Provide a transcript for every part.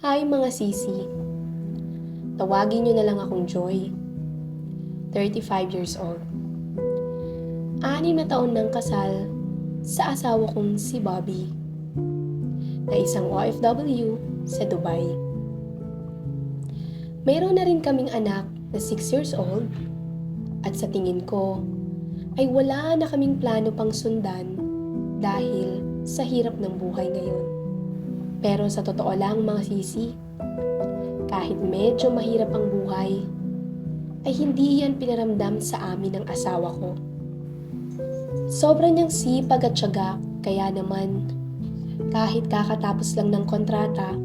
Hi mga sisi, tawagin niyo na lang akong Joy, 35 years old. 6 na taon ng kasal sa asawa kong si Bobby, na isang OFW sa Dubai. Mayroon na rin kaming anak na 6 years old at sa tingin ko ay wala na kaming plano pang sundan dahil sa hirap ng buhay ngayon. Pero sa totoo lang mga sisi, kahit medyo mahirap ang buhay, ay hindi yan pinaramdam sa amin ng asawa ko. Sobrang niyang sipag at tiyaga, kaya naman kahit kakatapos lang ng kontrata,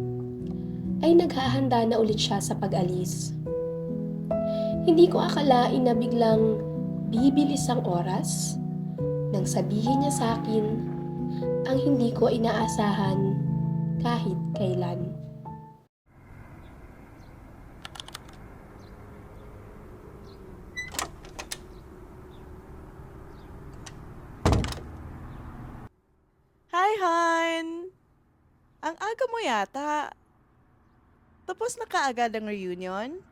ay naghahanda na ulit siya sa pag-alis. Hindi ko akalain na biglang bibilis ang oras nang sabihin niya sa akin ang hindi ko inaasahan kahit kailan. Hi, Han! Ang aga mo yata. Tapos na kaagad ang reunion?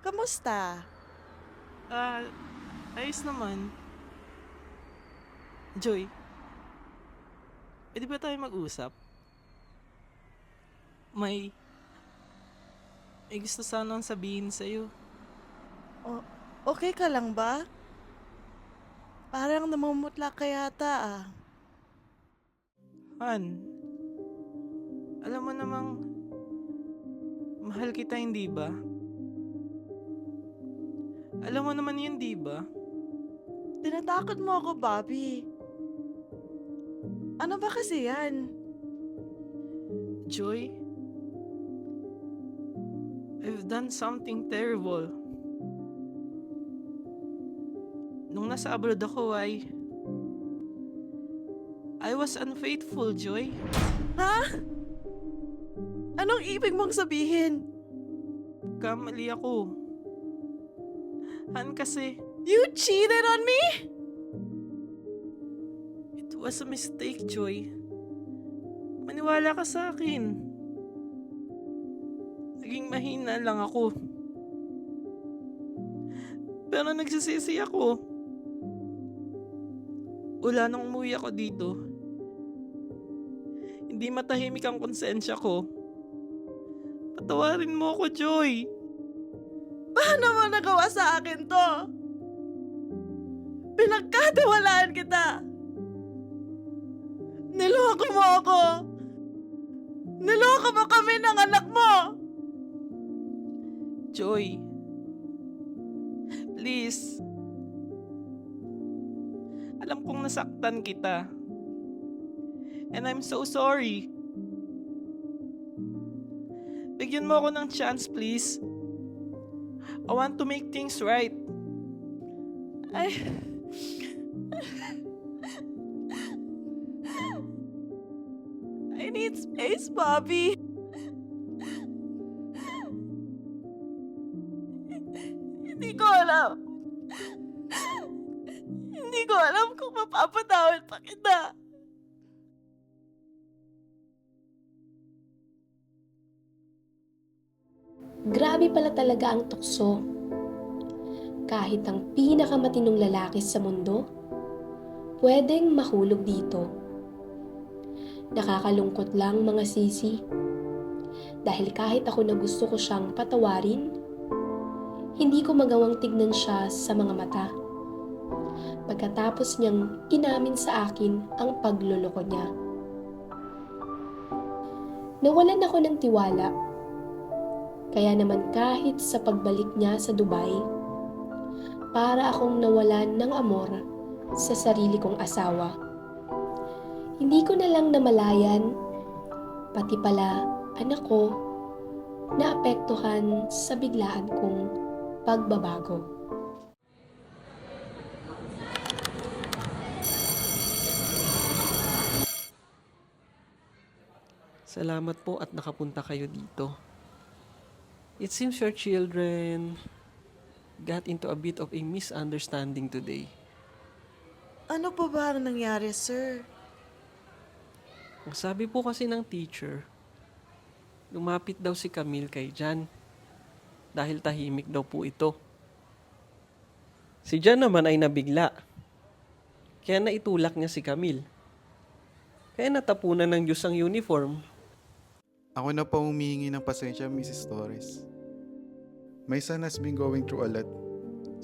Kamusta? Ah, ayos naman. Joy, pwede ba tayo mag-usap? May, may gusto sanang sabihin sa'yo. O- okay ka lang ba? Parang namumutla ka yata ah. Han, alam mo namang mahal kita, hindi ba? Alam mo naman yun, di ba? Tinatakot mo ako, Bobby. Ano ba kasi yan? Joy, I've done something terrible. Nung nasa abroad ako I was unfaithful, Joy. Ha? Anong ibig mong sabihin? Kamali ako. Han, kasi You cheated on me? it was a mistake, Joy. Maniwala ka sa akin. Naging mahina lang ako. Pero nagsisisi ako. Wala nang umuwi ako dito. Hindi matahimik ang konsensya ko. Patawarin mo ako, Joy. Paano mo nagawa sa akin to? Pinagkatiwalaan kita. Niloko mo ako. Niloko mo kami ng anak mo. Joy. Please. Alam kong nasaktan kita. And I'm so sorry. Bigyan mo ako ng chance, please. I want to make things right. Ay. I need space, Bobby. Hindi ko alam. Hindi ko alam kung mapapatawad pa kita. Grabe pala talaga ang tukso. Kahit ang pinakamatinong lalaki sa mundo, pwedeng mahulog dito. Nakakalungkot lang mga sisi. Dahil kahit ako na gusto ko siyang patawarin, hindi ko magawang tignan siya sa mga mata. Pagkatapos niyang inamin sa akin ang pagluloko niya. Nawalan ako ng tiwala. Kaya naman kahit sa pagbalik niya sa Dubai, para akong nawalan ng amor sa sarili kong asawa. Hindi ko na lang namalayan, pati pala anak ko, naapektuhan sa biglaan kong pagbabago. Salamat po at nakapunta kayo dito. It seems your children got into a bit of a misunderstanding today. Ano pa ba ang nangyari, sir? Ang sabi po kasi ng teacher, Lumapit daw si Camille kay Jan dahil tahimik daw po ito. Si Jan naman ay nabigla. Kaya naitulak niya si Camille. Kaya natapunan ng Diyos ang uniform. Ako na pa humihingi ng pasensya, Mrs. Torres. My son has been going through a lot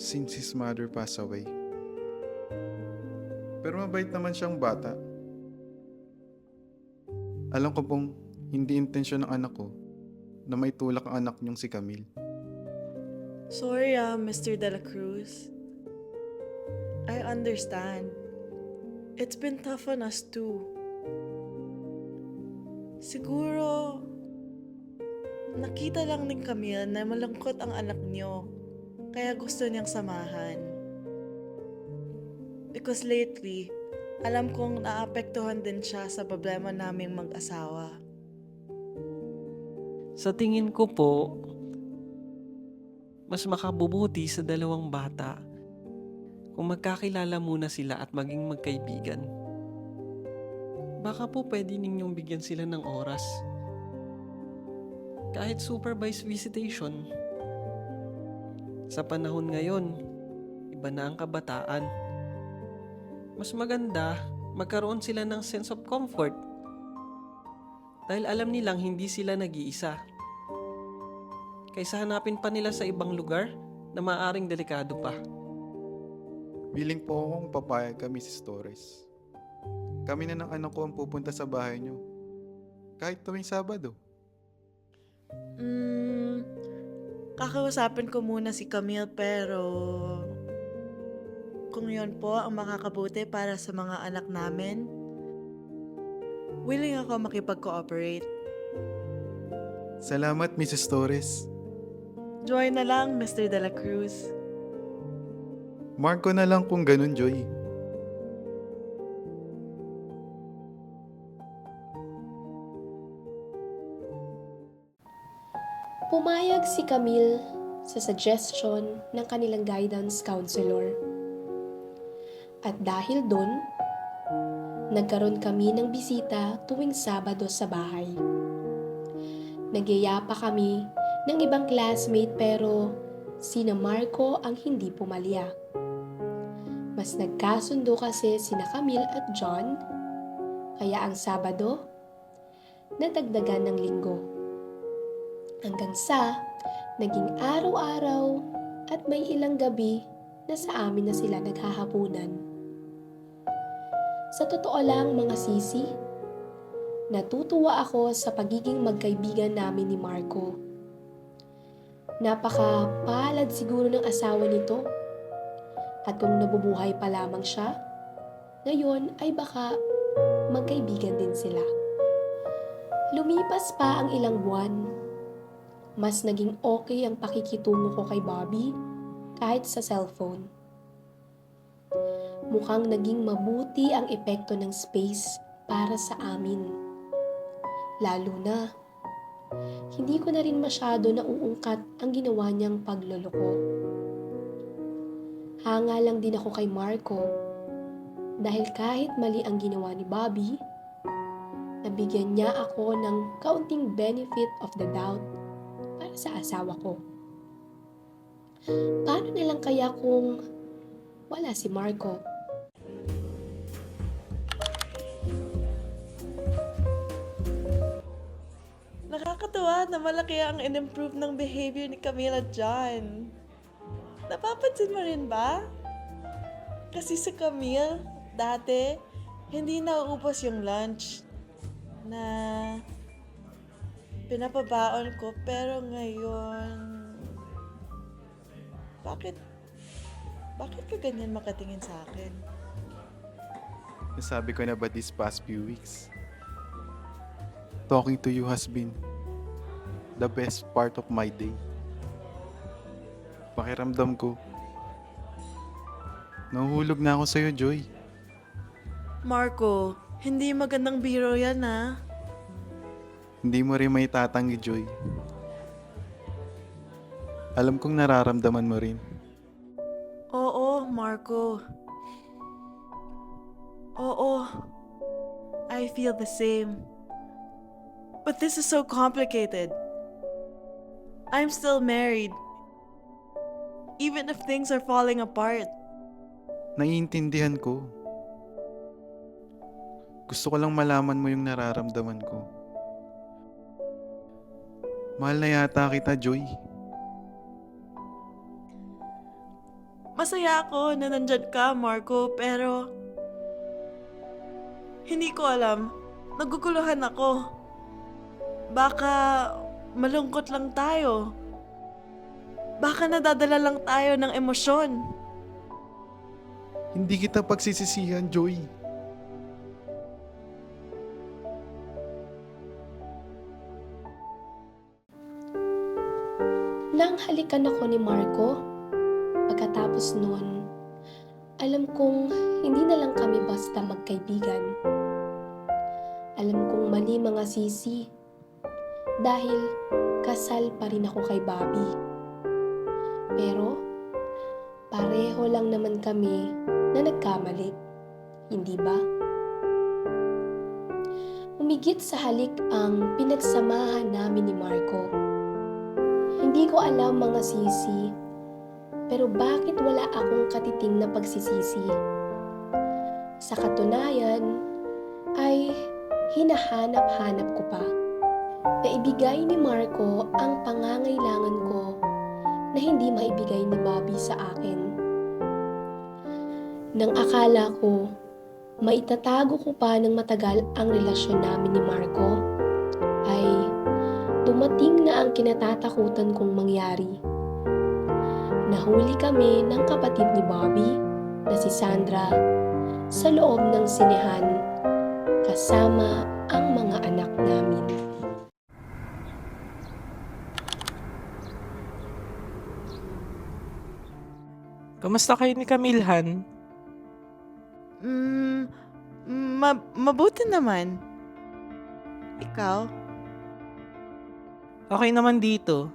since his mother passed away. Pero mabait naman siyang bata. Alam ko pong hindi intensyon ng anak ko na maitulak ang anak niyong si Camille. Sorry Mr. De La Cruz. I understand. It's been tough on us too. Siguro, nakita lang ni Camille na malungkot ang anak niyo, kaya gusto niyang samahan. Because lately, alam kong naapektuhan din siya sa problema naming mag-asawa. Sa tingin ko po, mas makabubuti sa dalawang bata kung magkakilala muna sila at maging magkaibigan. Baka po pwede ninyong bigyan sila ng oras. Kahit supervised visitation. Sa panahon ngayon, iba na ang kabataan. Mas maganda, magkaroon sila ng sense of comfort. Dahil alam nilang hindi sila nag-iisa. Kaysa hanapin pa nila sa ibang lugar na maaaring delikado pa. Willing po akong papayag ka, Mrs. Torres. Kami na ng anak ko ang pupunta sa bahay niyo. Kahit tuwing Sabado. Kakausapin ko muna si Camille pero kung yun po ang makakabuti para sa mga anak namin, willing ako makipag-cooperate. Salamat, Mrs. Torres. Joy na lang, Mr. De La Cruz. Mark ko na lang kung ganun, Joy. Pumayag si Camille sa suggestion ng kanilang guidance counselor. At dahil doon, nagkaroon kami ng bisita tuwing Sabado sa bahay. Nagyaya pa kami ng ibang classmate pero sina Marco ang hindi pumalya. Mas nagkasundo kasi sina Camille at John, kaya ang Sabado, nadagdagan ng Linggo. Hanggang sa naging araw-araw at may ilang gabi na sa amin na sila naghahapunan. Sa totoo lang mga sisi, natutuwa ako sa pagiging magkaibigan namin ni Marco. Napakapalad siguro ng asawa nito at kung nabubuhay pa lamang siya, ngayon ay baka magkaibigan din sila. Lumipas pa ang ilang buwan. Mas naging okay ang pakikitungo ko kay Bobby kahit sa cellphone. Mukhang naging mabuti ang epekto ng space para sa amin. Lalo na, hindi ko na rin masyado nauungkat ang ginawa niyang pagloloko. Hanga lang din ako kay Marco dahil kahit mali ang ginawa ni Bobby, nabigyan niya ako ng kaunting benefit of the doubt para sa asawa ko. Paano na lang kaya kung wala si Marco? Nakakatuwa na malaki ang in-improve ng behavior ni Camille at John. Napapansin mo rin ba? Kasi si Camille, dati, hindi nauubos yung lunch na pinapabaon ko, pero ngayon, bakit ka ganyan makatingin sa akin? Nasabi ko na ba these past few weeks? Talking to you has been the best part of my day. Pakiramdam ko, nahuhulog na ako sa'yo, Joy. Marco, hindi magandang biro yan ah. Hindi mo rin may tatanggi, Joy. Alam kong nararamdaman mo rin. Oo, Marco. Oo, I feel the same. But this is so complicated. I'm still married. Even if things are falling apart. Naiintindihan ko. Gusto ko lang malaman mo yung nararamdaman ko. Mahal na yata kita, Joy. Masaya ako na nandyan ka, Marco, pero hindi ko alam. Naguguluhan ako. Baka malungkot lang tayo. Baka nadadala lang tayo ng emosyon. Hindi kita pagsisisihan, Joy. Nang halikan ako ni Marco, pagkatapos nun, alam kong hindi na lang kami basta magkaibigan. Alam kong mali mga sisi dahil kasal pa rin ako kay Bobby. Pero pareho lang naman kami na nagkamali, hindi ba? Umigit sa halik ang pinagsamahan namin ni Marco. Hindi ko alam mga sisi, pero bakit wala akong katiting na pagsisisi? Sa katunayan, ay hinahanap-hanap ko pa. Naibigay ni Marco ang pangangailangan ko na hindi maibigay ni Bobby sa akin. Nang akala ko, maitatago ko pa ng matagal ang relasyon namin ni Marco, ay dumating na ang kinatatakutan kong mangyari. Nahuli kami ng kapatid ni Bobby na si Sandra sa loob ng sinehan kasama ang mga anak namin. Kamusta kayo ni Camilhan? Mabuti naman. Ikaw? Okay naman dito.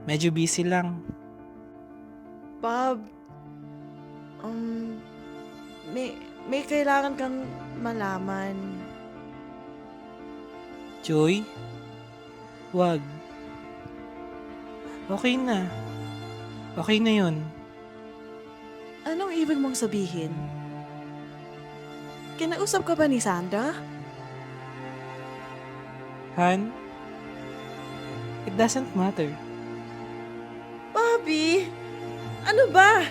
Medyo busy lang. Bob, may kailangan kang malaman. Joy? Wag. Okay na. Okay na yun. Anong ibig mong sabihin? Kinausap ka ba ni Sandra? Han? It doesn't matter. Bobby! Ano ba?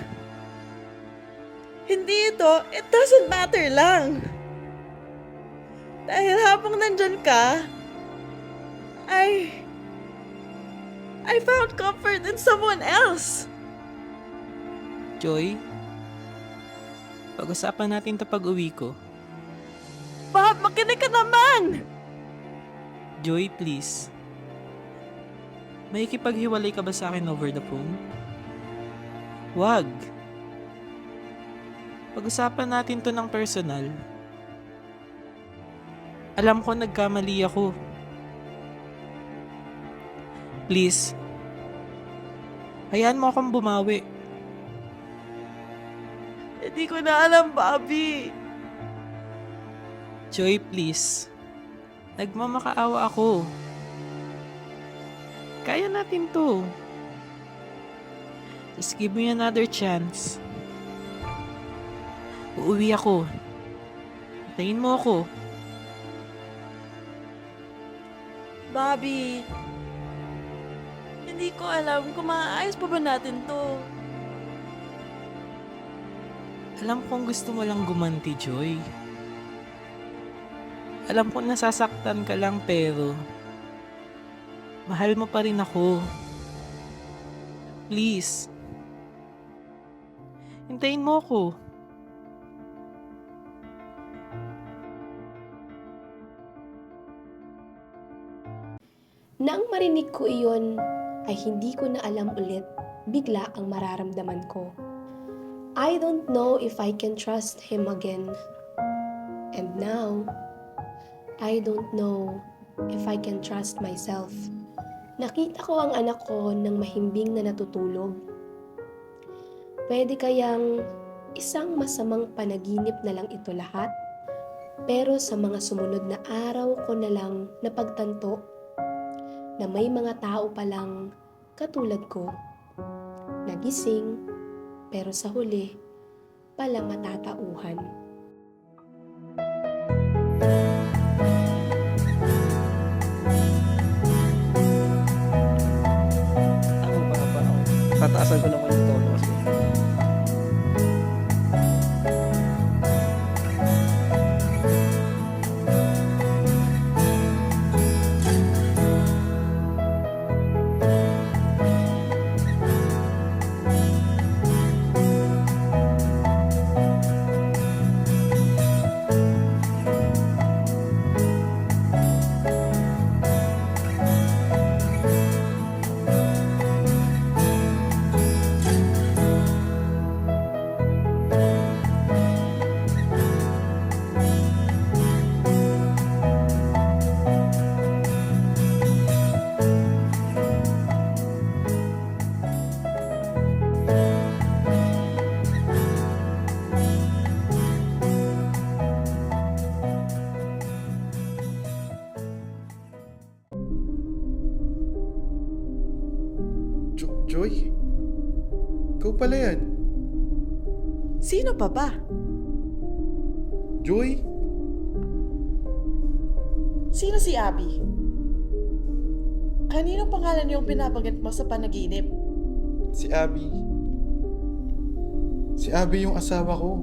Hindi ito, it doesn't matter lang. Dahil habang nandyan ka, I found comfort in someone else. Joy? Pag-usapan natin ito pag-uwi ko. Bob, makinig ka naman! Joy, please. May ikipaghiwalay ka ba sa akin over the phone? Wag. Pag-usapan natin to ng personal. Alam ko nagkamali ako. Please. Hayaan mo akong bumawi. Hindi ko na alam, Bobby. Joy, please. Nagmamakaawa ako. Kaya natin to. Just give me another chance. Uuwi ako. Hintayin mo ako. Bobby, hindi ko alam kung maaayos pa ba natin to. Alam kong gusto mo lang gumanti, Joy. Alam kong nasasaktan ka lang pero mahal mo pa rin ako. Please. Hintayin mo ako. Nang marinig ko iyon, ay hindi ko na alam ulit bigla ang mararamdaman ko. I don't know if I can trust him again. And now, I don't know if I can trust myself. Nakita ko ang anak ko ng mahimbing na natutulog. Pwede kayang isang masamang panaginip na lang ito lahat? Pero sa mga sumunod na araw ko na lang napagtanto na may mga tao palang katulad ko, nagising pero sa huli pala matatauhan. Ako ba ako? Tataasan ko naman yung tono kasi. Joy? Ikaw pala yan. Sino pa ba? Joy? Sino si Abby? Kanino pangalan yung pinabanggit mo sa panaginip? Si Abby. Si Abby yung asawa ko.